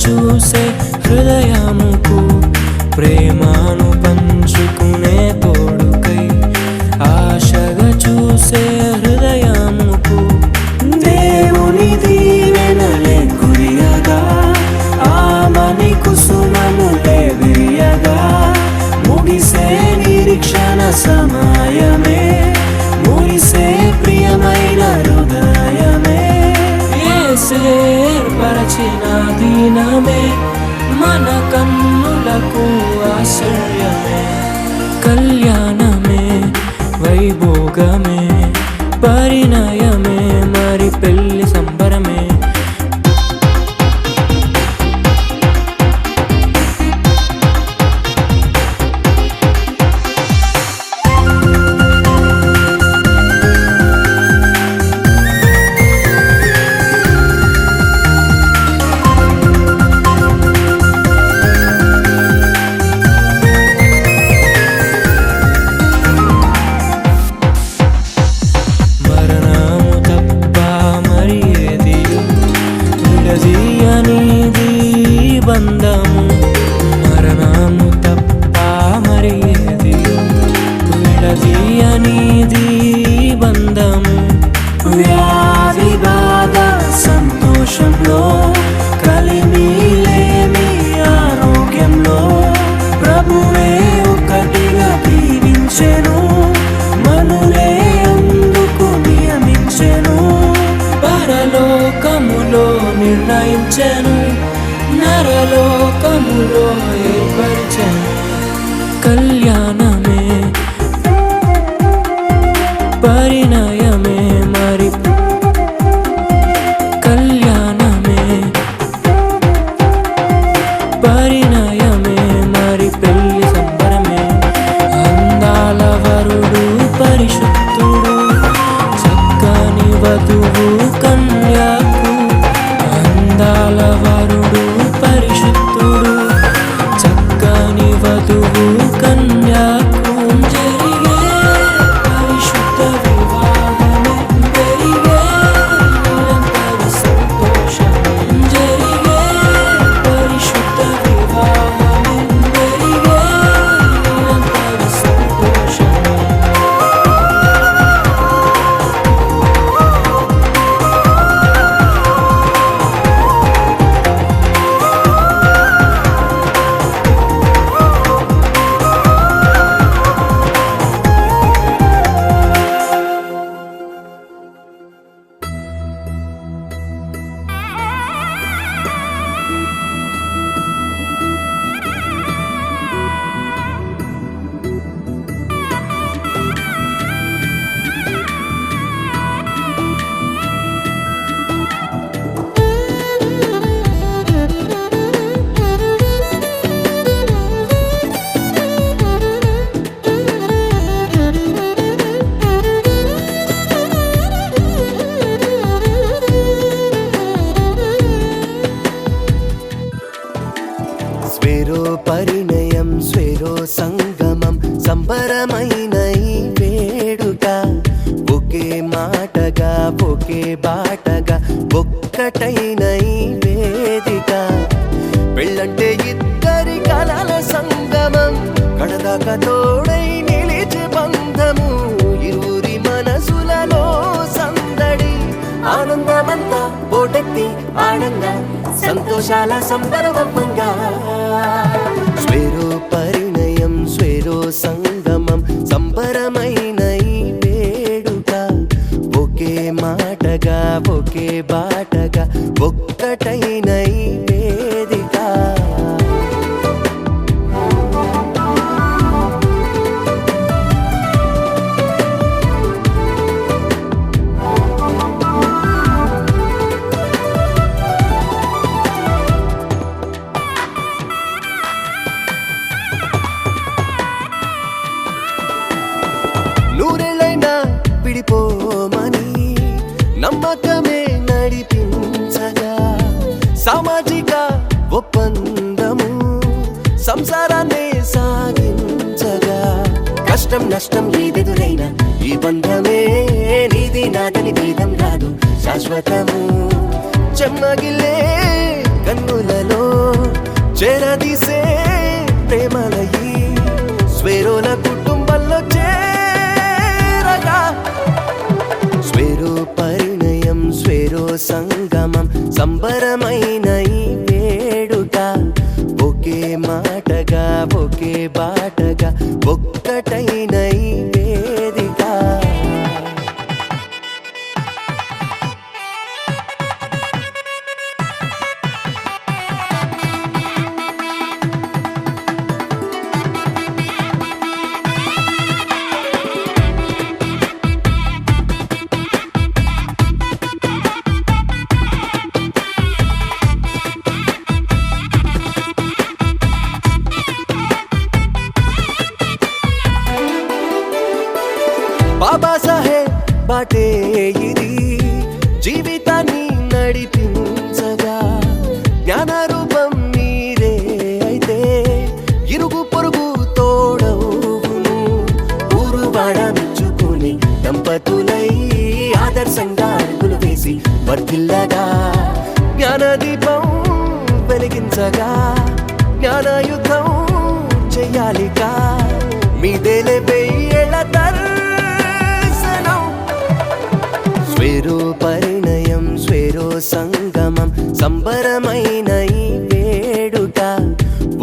చూసే హృదయముకు ప్రేమను పంచుకునే తోడుకై ఆశగా చూసే హృదయముకు దేవుని దీవెనలే కురియగా ఆమని కుసుమములే విరియగా ముగిసే నిరీక్షణ సమయమే ముగిసే ప్రియమైన హృదయమే ఏర్పరచిన దీనమే మన కన్నులకు ఆశ్చర్యమే కళ్యాణమే వైభోగమే పరిణయమే మరి పెళ్లి సంబరమే బంధము మరణము తప్ప మరి ఏది విడదీయనిది బంధము వ్యాధి బాధ సంతోషంలో కలిమిలేని ఆరోగ్యంలో ప్రభువే ఒకటిగా దీవించెను మనులే అందుకు నియమించెను పరలోకములో నిర్ణయించెను నరలోకములో ఏర్పరిచెను కళ్యాణమే పరిణయమే మరి కళ్యాణమే పరిణయమే మరి పెళ్లి సంబరమే అందాల వరుడు పరిశుద్ధుడు చక్కని వధువు కన్యాకు అందాల వరుడు పరిశుద్ధుడు చక్కని వధువు కన్యాకు జరిగే పరిశుద్ధ వివాహమే పెరిగే నిరంతర సంతోషమే జరిగే పరిశుద్ధ వివాహమే పెరిగే నిరంతర సంతోషమే పరిణయం స్వేరో సంగమం సంబరమైన ఈ వేడుక ఒకే మాటగా ఒకే బాటగా ఒక్కటైన ఈ వేదిక పెళ్ళంటే ఇద్దరి కలల సంగమం కడదాకా తోడై నిలిచి బంధము ఇరువురి మనసులలో సందడి ఆనందమంతా పోటెత్తి ఆనంద సంతోషాల సంబరవంగా స్వేరో పరిణయం స్వేరో సంగమం సంబరమైన ఈ వేడుక ఒకే మాటగా ఒకే బాటగా ఒక్కటైన ఈ వేదిక నూరేళ్ళైనా విడిపోమని నమ్మకమే నడిపించగా సామాజిక ఒప్పందము సంసారాన్ని సాగించగా కష్టం నష్టం ఏదెదురైనా ఈ బంధమే నీది నాదని భేదం కాదు శాశ్వతము చెమ్మగిల్లే కన్నులలో చేరదీసే ప్రేమలయి స్వేరోల కుటుంబంలో చేరగా స్వేరో పరిణయం స్వేరో సంగమం సంబరమైన ఈ వేడుక ఒకే మాటగా ఒకే బాటగా ఒక్కటైన ఈ వేదిక బాబాసాహెబ్ బాటే ఇది జీవితాన్ని నడిపించగా జ్ఞానరూపం మీరే అయితే ఇరుగు పొరుగు తోడవును ఊరు వాడ మెచ్చుకుని దంపతులై ఆదర్శంగా అడుగులు వేసి వర్ధిల్లగా జ్ఞానదీపం వెలిగించగా జ్ఞానయుద్ధం చెయ్యాలిగా మీదేలే వెయ్యేళ్ళ దర్శనం స్వేరో పరిణయం స్వేరో సంగమం సంబరమైన ఈ వేడుక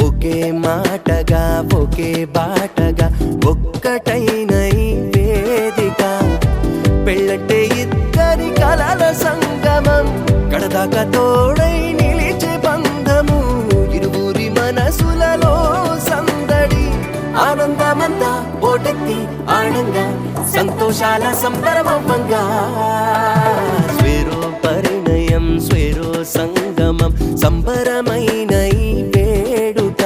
ఒకే మాటగా ఒకే బాటగా ఒక్కటైన ఈ వేదిక పెళ్ళంటే ఇద్దరి కలల సంగమం కడదాకా తోడై నిలిచే బంధము ఇరువురి మనసులలో సందడి ఆనందమంతా ఓటెత్తి ఆనంగా సంతోషాల సంబరవంగా స్వేరో పరిణయం స్వేరో సంగమం సంబరమైన ఈ వేడుక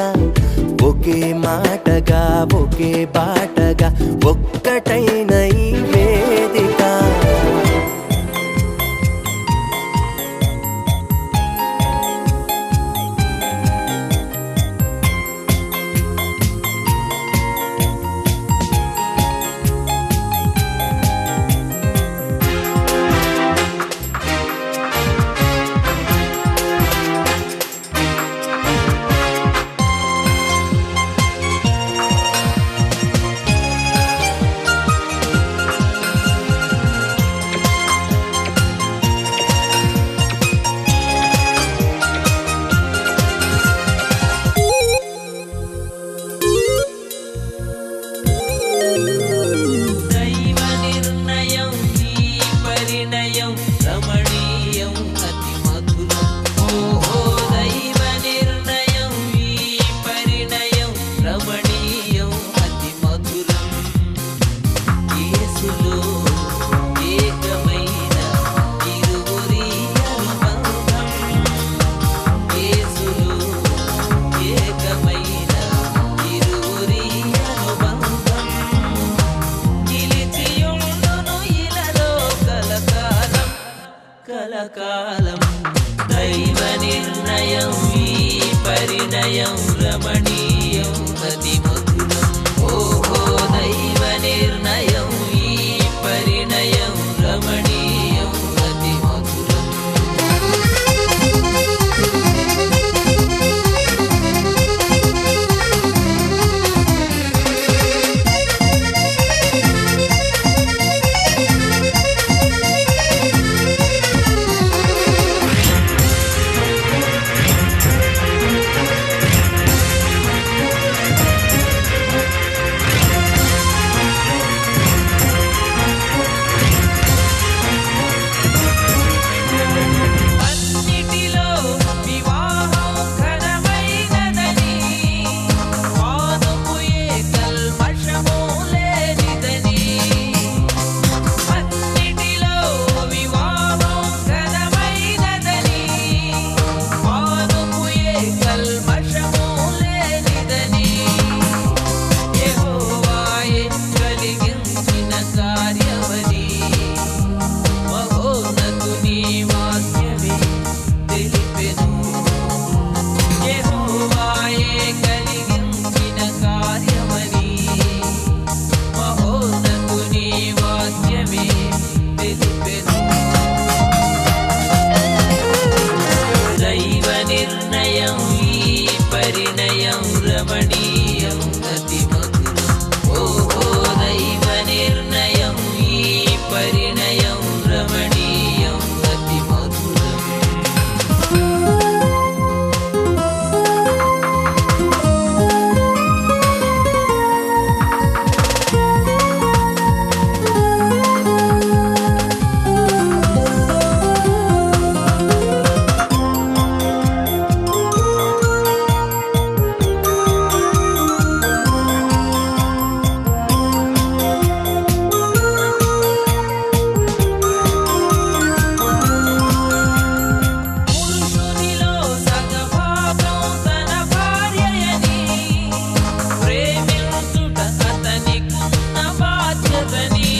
ఒకే మాటగా ఒకే బాటగా ఒక్కటైన ఈ వేదిక కలకాలం దైవ నిర్ణయం ఈ పరిణయం రమణీయం నిర్ణయం ఈ పరిణయం రమణీయం అతి మధురం ఓహో దైవ నిర్ణయం ఈ పరిణయం రమణీయం అతి మధురం పురుషునిలో సగభాగం తన భార్యయని ప్రేమించుట అతనికున్న బాధ్యతని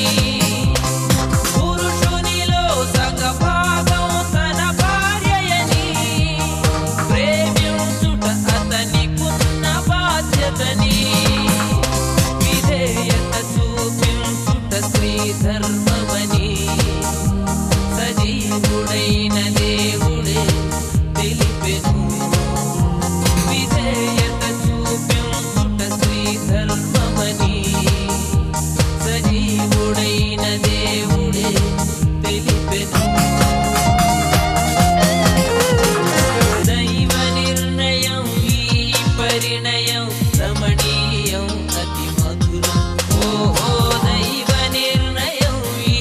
పురుషునిలో సగభాగం తన భార్యయని ప్రేమించుట అతనికున్న బాధ్యతని విధేయత చూపించుట స్త్రీ ధర్మమని సజీవుడైన దేవుడే తెలిపెను విధేయత చూపించుట స్త్రీ ధర్మమని సజీవుడైన దేవుడే తెలిపెను దైవ నిర్ణయం ఈ పరిణయం రమణీయం అతి మధురం ఓహో దైవ నిర్ణయం ఈ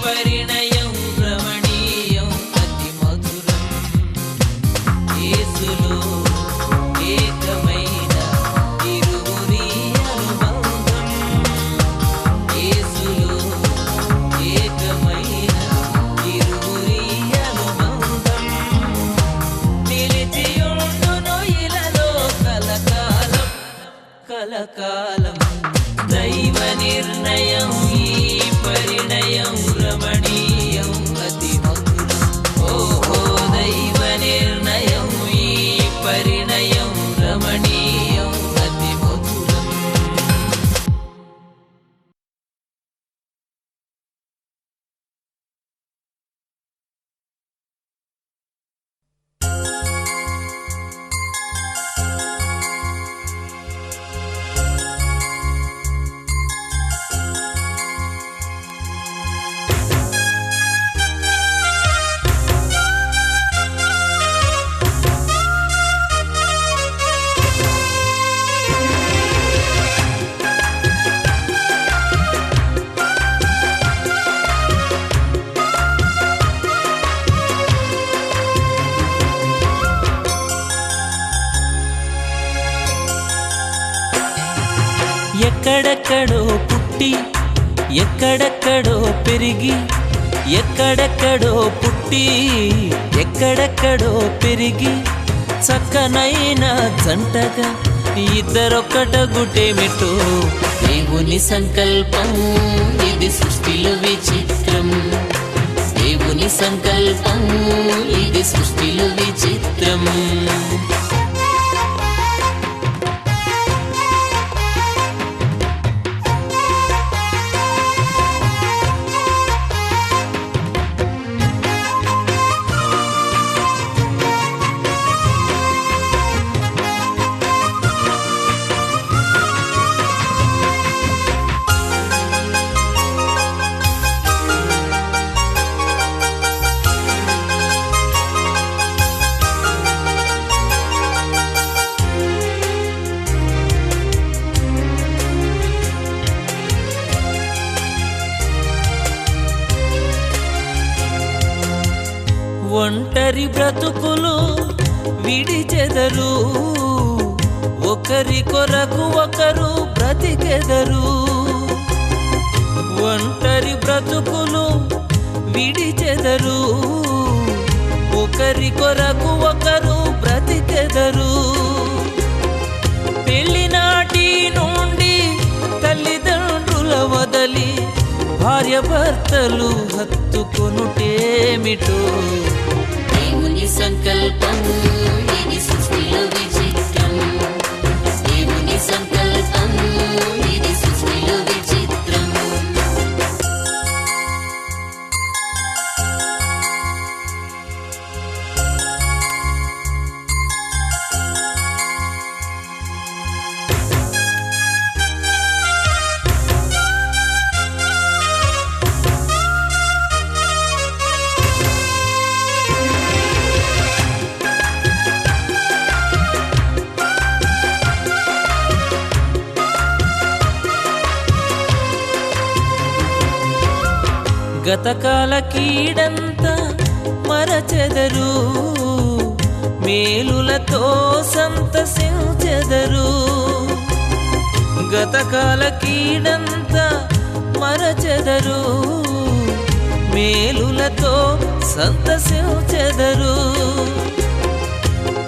పరిణయం రమణీయం అతి మధురం యేసులో ఏకమైన ఇరువురి అనుబంధం యేసులో ఏకమైన ఇరువురి అనుబంధం నిలిచియుండును ఇలలో కలకాలం కలకాలం దైవ నిర్ణయం ఈ పరిణయం రమణీయం అతి మధురం ఓహో దైవ నిర్ణయం ఈ పరిణయం రమణీయం అతి మధురం ఎక్కడెక్కడో పుట్టి ఎక్కడెక్కడో పెరిగి ఎక్కడెక్కడో పుట్టి ఎక్కడెక్కడో పెరిగి చక్కనైన జంటగా ఇద్దరొక్కటగుటేమిటో దేవుని సంకల్పం ఇది సృష్టిలో విచిత్రం దేవుని సంకల్పం ఇది సృష్టిలో విచిత్రం ఒంటరి బ్రతుకులు విడిచెదరు ఒకరి కొరకు ఒకరు బ్రతికెదరు ఒంటరి బ్రతుకులు విడిచెదరు ఒకరి కొరకు ఒకరు బ్రతికెదరు పెళ్లినాటి నుండి తల్లిదండ్రుల వదలి భార్య భర్తలు హత్తుకొనుటేమిటో దేవుని సంకల్పం ఇది సృష్టిలో విచిత్రం దేవుని సంకల్పం ఇది సృష్టిలో విచిత్రం గతకాల కీడంతా మరచెదరు, మేలులతో సంతసించెదరు. గతకాల కీడంతా మరచెదరు, మేలులతో సంతసించెదరు.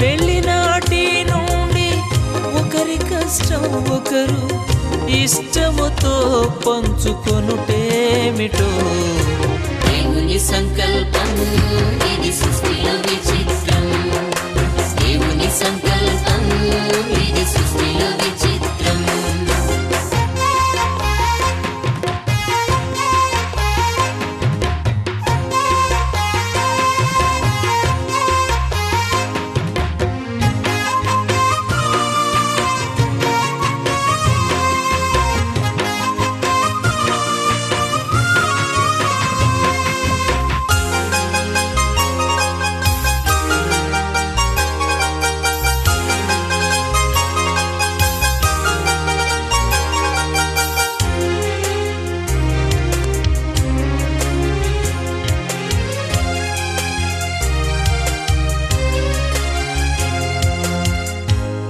పెళ్లినాటి నుండి ఒకరి కష్టం ఒకరు ఇష్టముతో పంచుకొనుటేమిటో. దేవుని సంకల్పం ఇది సృష్టిలో విచిత్రం. దేవుని సంకల్పం ఇది సృష్టిలో విచిత్రం.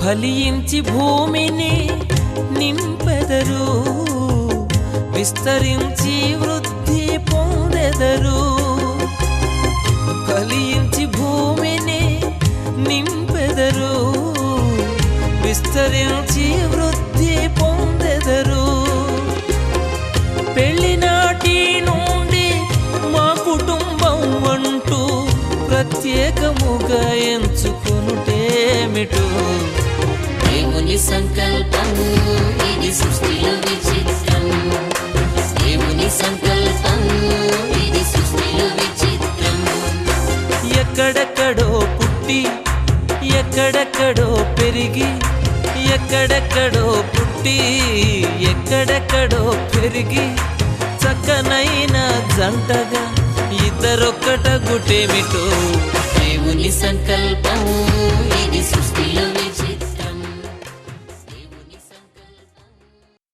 ఫలించి భూమిని నింపెదరు, విస్తరించి వృద్ధి పొందెదరు. ఫలించి భూమిని నింపెదరు, విస్తరించి వృద్ధి పొందెదరు. పెళ్లినాటి నుండి మా కుటుంబం అంటూ ప్రత్యేకముగా ఎంచుకొనుటేమిటో. దేవుని సంకల్పం ఇది సృష్టిలో విచిత్రం. దేవుని సంకల్పం ఇది సృష్టిలో విచిత్రం. ఎక్కడెక్కడో పుట్టి ఎక్కడెక్కడో పెరిగి, ఎక్కడెక్కడో పుట్టి ఎక్కడెక్కడో పెరిగి, చక్కనైన జంటగా ఇద్దరొక్కట గుటేమిటో. దేవుని సంకల్పం